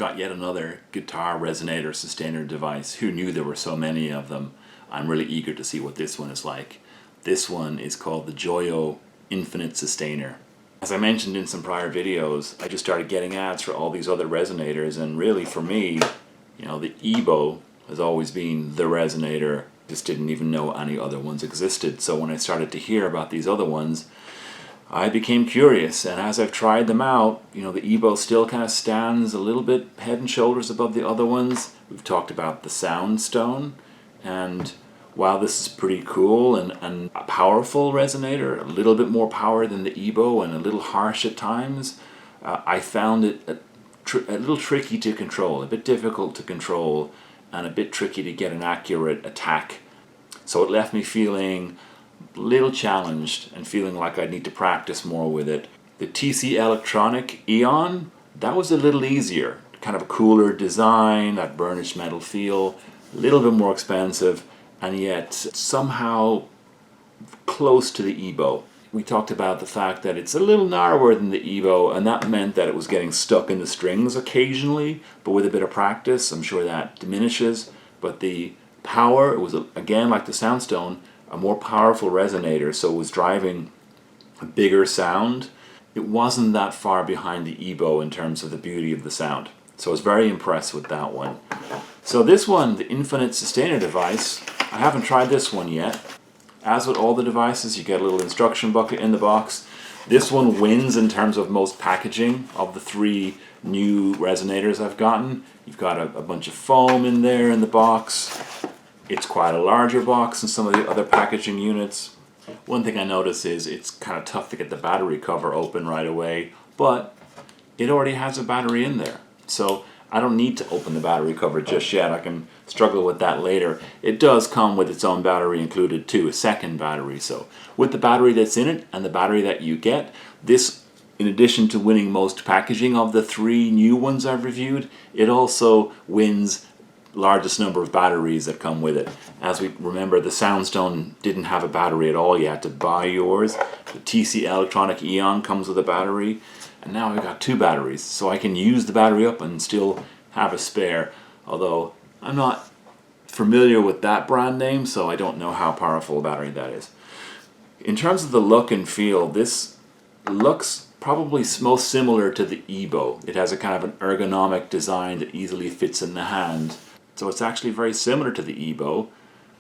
got yet another guitar resonator sustainer device. Who knew there were so many of them? I'm really eager to see what this one is like. This one is called the JOYO Infinite Sustainer. As I mentioned in some prior videos, I just started getting ads for all these other resonators, and really for me, you know, the Ebow has always been the resonator. Just didn't even know any other ones existed. So when I started to hear about these other ones, I became curious, and as I've tried them out, you know, the Ebow still kind of stands a little bit head and shoulders above the other ones. We've talked about the Soundstone, and while this is pretty cool and a powerful resonator, a little bit more power than the Ebow and a little harsh at times, I found it a little tricky to control, a bit difficult to control, and a bit tricky to get an accurate attack. So it left me feeling a little challenged and feeling like I need to practice more with it. The TC Electronic Aeon, that was a little easier. Kind of a cooler design, that burnished metal feel, a little bit more expensive, and yet somehow close to the Ebow. We talked about the fact that it's a little narrower than the Ebow, and that meant that it was getting stuck in the strings occasionally, but with a bit of practice, I'm sure that diminishes. But the power, it was, again, like the Soundstone, a more powerful resonator, so it was driving a bigger sound. It wasn't that far behind the Ebow in terms of the beauty of the sound. So I was very impressed with that one. So this one, the Infinite Sustainer device, I haven't tried this one yet. As with all the devices, you get a little instruction booklet in the box. This one wins in terms of most packaging of the three new resonators I've gotten. You've got a bunch of foam in there in the box. It's quite a larger box than some of the other packaging units. One thing I notice is it's kind of tough to get the battery cover open right away, but it already has a battery in there. So I don't need to open the battery cover just yet. I can struggle with that later. It does come with its own battery included too, a second battery. So with the battery that's in it and the battery that you get, this, in addition to winning most packaging of the three new ones I've reviewed, it also wins largest number of batteries that come with it. As we remember, the Soundstone didn't have a battery at all. You had to buy yours. The TC Electronic Aeon comes with a battery. And now I've got two batteries, so I can use the battery up and still have a spare. Although I'm not familiar with that brand name, so I don't know how powerful a battery that is. In terms of the look and feel, this looks probably most similar to the Ebow. It has a kind of an ergonomic design that easily fits in the hand. So it's actually very similar to the Ebow.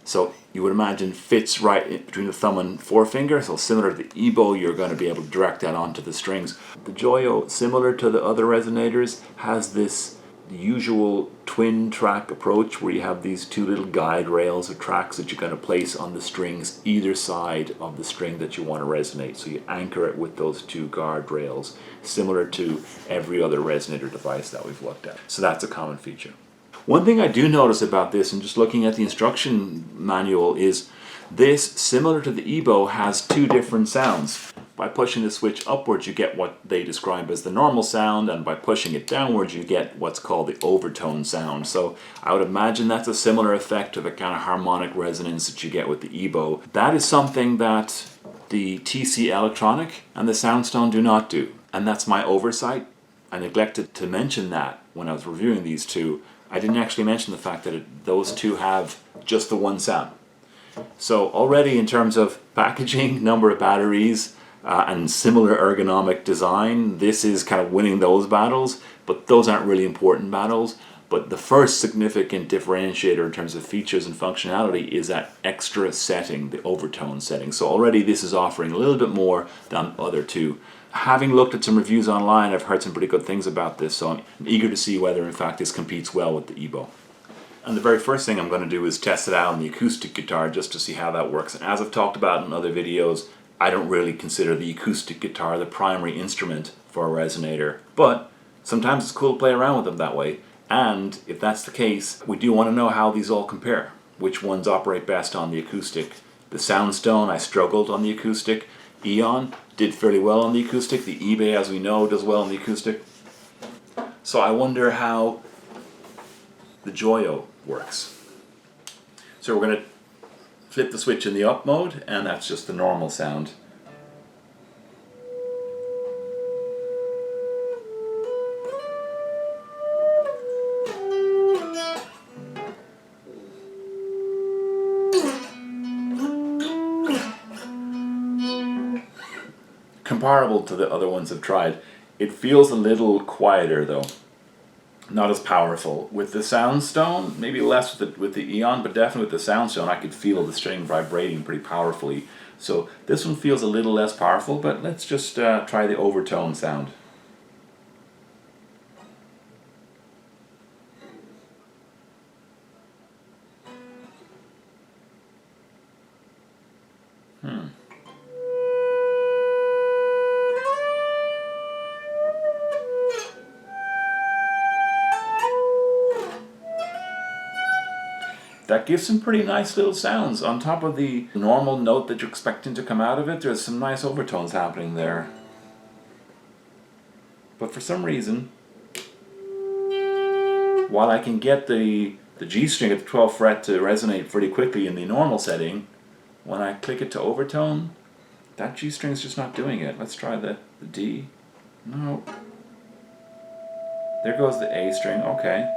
So you would imagine fits right in between the thumb and forefinger. So similar to the Ebow, you're going to be able to direct that onto the strings. The JOYO, similar to the other resonators, has this usual twin track approach where you have these two little guide rails or tracks that you're going to place on the strings either side of the string that you want to resonate. So you anchor it with those two guard rails, similar to every other resonator device that we've looked at. So that's a common feature. One thing I do notice about this, and just looking at the instruction manual, is this, similar to the Ebow, has two different sounds. By pushing the switch upwards, you get what they describe as the normal sound, and by pushing it downwards, you get what's called the overtone sound. So I would imagine that's a similar effect to the kind of harmonic resonance that you get with the Ebow. That is something that the TC Electronic and the Soundstone do not do, and that's my oversight. I neglected to mention that when I was reviewing these two. I didn't actually mention the fact that those two have just the one sound. So already in terms of packaging, number of batteries, and similar ergonomic design, this is kind of winning those battles, but those aren't really important battles. But the first significant differentiator in terms of features and functionality is that extra setting, the overtone setting. So already this is offering a little bit more than the other two. Having looked at some reviews online, I've heard some pretty good things about this, so I'm eager to see whether in fact this competes well with the Ebow. And the very first thing I'm going to do is test it out on the acoustic guitar just to see how that works. And as I've talked about in other videos, I don't really consider the acoustic guitar the primary instrument for a resonator, but sometimes it's cool to play around with them that way. And if that's the case, we do want to know how these all compare. Which ones operate best on the acoustic. The Soundstone, I struggled on the acoustic. Aeon did fairly well on the acoustic. The Ebow, as we know, does well on the acoustic. So I wonder how the JOYO works. So we're going to flip the switch in the up mode, and that's just the normal sound. comparable to the other ones I've tried. It feels a little quieter though, not as powerful. With the Soundstone, maybe less with the Aeon, but definitely with the Soundstone I could feel the string vibrating pretty powerfully. So this one feels a little less powerful, but let's just try the overtone sound. That gives some pretty nice little sounds. On top of the normal note that you're expecting to come out of it, there's some nice overtones happening there. But for some reason, while I can get the G string at the 12th fret to resonate pretty quickly in the normal setting, when I click it to overtone, that G string's just not doing it. Let's try the D. No. There goes the A string, okay.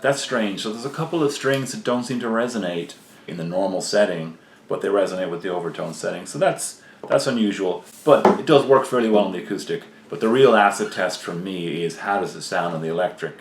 That's strange. So there's a couple of strings that don't seem to resonate in the normal setting, but they resonate with the overtone setting. So that's unusual, but it does work fairly well on the acoustic. But the real acid test for me is how does it sound on the electric?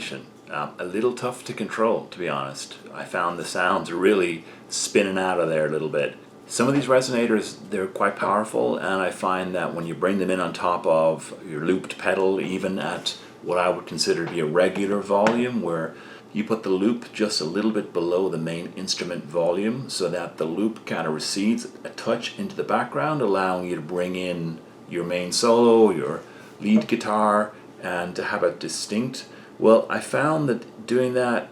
combination. A little tough to control, to be honest. I found the sounds really spinning out of there a little bit. Some of these resonators, they're quite powerful, and I find that when you bring them in on top of your looped pedal, even at what I would consider to be a regular volume, where you put the loop just a little bit below the main instrument volume so that the loop kind of recedes a touch into the background, allowing you to bring in your main solo, your lead guitar, and to have it distinct. Well, I found that doing that,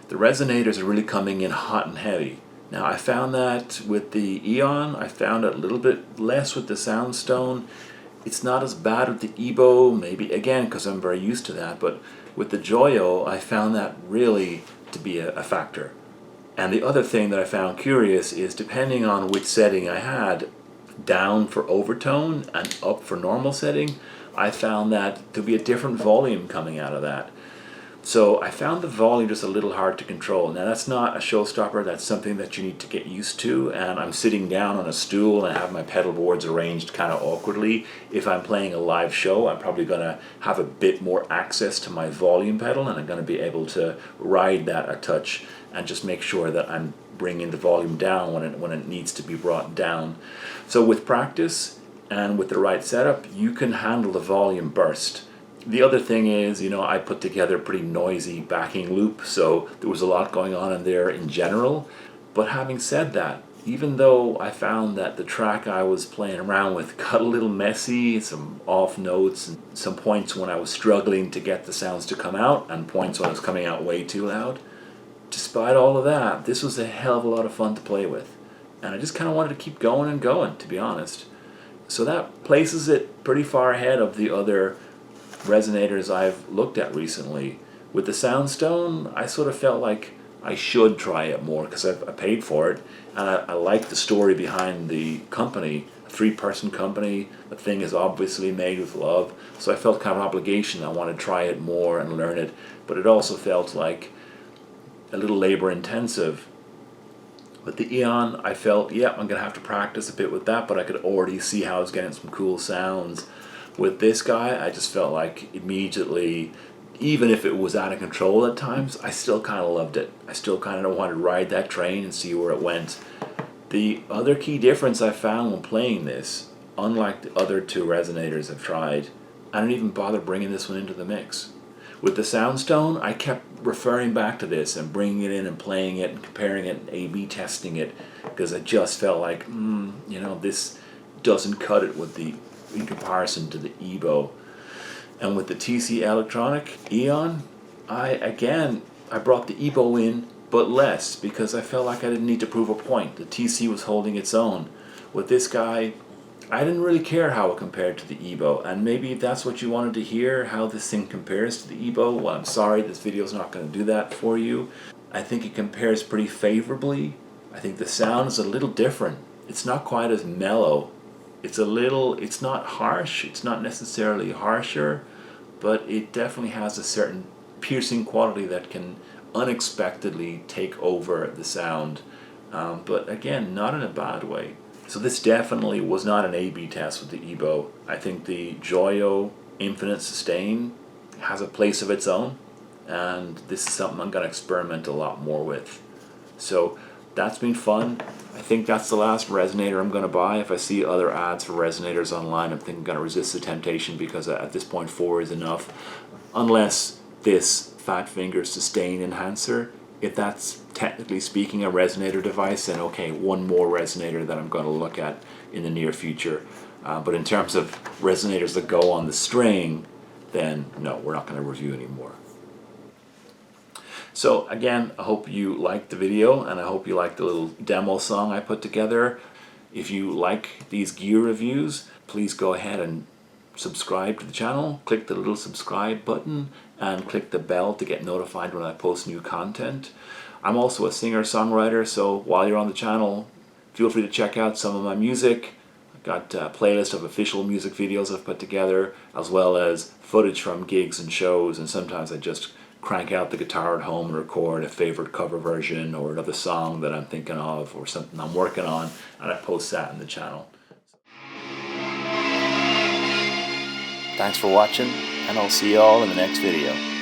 the resonators are really coming in hot and heavy. Now, I found that with the Aeon, I found it a little bit less with the Soundstone. It's not as bad with the Ebow, maybe again because I'm very used to that, but with the JOYO, I found that really to be a factor. And the other thing that I found curious is depending on which setting I had, down for overtone and up for normal setting, I found that there'd be a different volume coming out of that. So I found the volume just a little hard to control. Now that's not a showstopper, that's something that you need to get used to, and I'm sitting down on a stool and I have my pedal boards arranged kind of awkwardly. If I'm playing a live show, I'm probably going to have a bit more access to my volume pedal, and I'm going to be able to ride that a touch and just make sure that I'm bringing the volume down when it needs to be brought down. So with practice and with the right setup, you can handle the volume burst. The other thing is, I put together a pretty noisy backing loop, so there was a lot going on in there in general. But having said that, even though I found that the track I was playing around with got a little messy, some off notes, and some points when I was struggling to get the sounds to come out, and points when it was coming out way too loud, despite all of that, this was a hell of a lot of fun to play with. And I just kind of wanted to keep going and going, to be honest. So that places it pretty far ahead of the other resonators I've looked at recently. With the Soundstone, I sort of felt like I should try it more because I paid for it, and I like the story behind the company. A 3-person company, the thing is obviously made with love, so I felt kind of an obligation. I wanted to try it more and learn it, but it also felt like a little labor intensive. With the Aeon, I felt, yeah, I'm going to have to practice a bit with that, but I could already see how I was getting some cool sounds. With this guy, I just felt like immediately, even if it was out of control at times, I still kind of loved it. I still kind of wanted to ride that train and see where it went. The other key difference I found when playing this, unlike the other 2 resonators I've tried, I didn't even bother bringing this one into the mix. With the Soundstone, I kept referring back to this and bringing it in and playing it and comparing it and A/B testing it, because I just felt like, this doesn't cut it with in comparison to the Ebow. And with the TC Electronic Aeon, I brought the Ebow in, but less, because I felt like I didn't need to prove a point. The TC was holding its own. With this guy, I didn't really care how it compared to the Ebow, and maybe if that's what you wanted to hear, how this thing compares to the Ebow, well, I'm sorry, this video's not going to do that for you. I think it compares pretty favorably. I think the sound is a little different. It's not quite as mellow. It's not harsh, it's not necessarily harsher, but it definitely has a certain piercing quality that can unexpectedly take over the sound, but again, not in a bad way. So this definitely was not an A/B test with the Ebow. I think the JOYO Infinite Sustain has a place of its own, and this is something I'm going to experiment a lot more with. So that's been fun. I think that's the last resonator I'm going to buy. If I see other ads for resonators online, I think I'm going to resist the temptation, because at this point 4 is enough. Unless this Fat Finger Sustain Enhancer, if that's technically speaking a resonator device, then okay, one more resonator that I'm going to look at in the near future. But in terms of resonators that go on the string, then no, we're not going to review anymore. So again, I hope you liked the video, and I hope you liked the little demo song I put together. If you like these gear reviews, please go ahead and subscribe to the channel. Click the little subscribe button and click the bell to get notified when I post new content. I'm also a singer-songwriter, so while you're on the channel, feel free to check out some of my music. I've got a playlist of official music videos I've put together, as well as footage from gigs and shows, and sometimes I just crank out the guitar at home and record a favorite cover version or another song that I'm thinking of or something I'm working on, and I post that in the channel. Thanks for watching, and I'll see you all in the next video.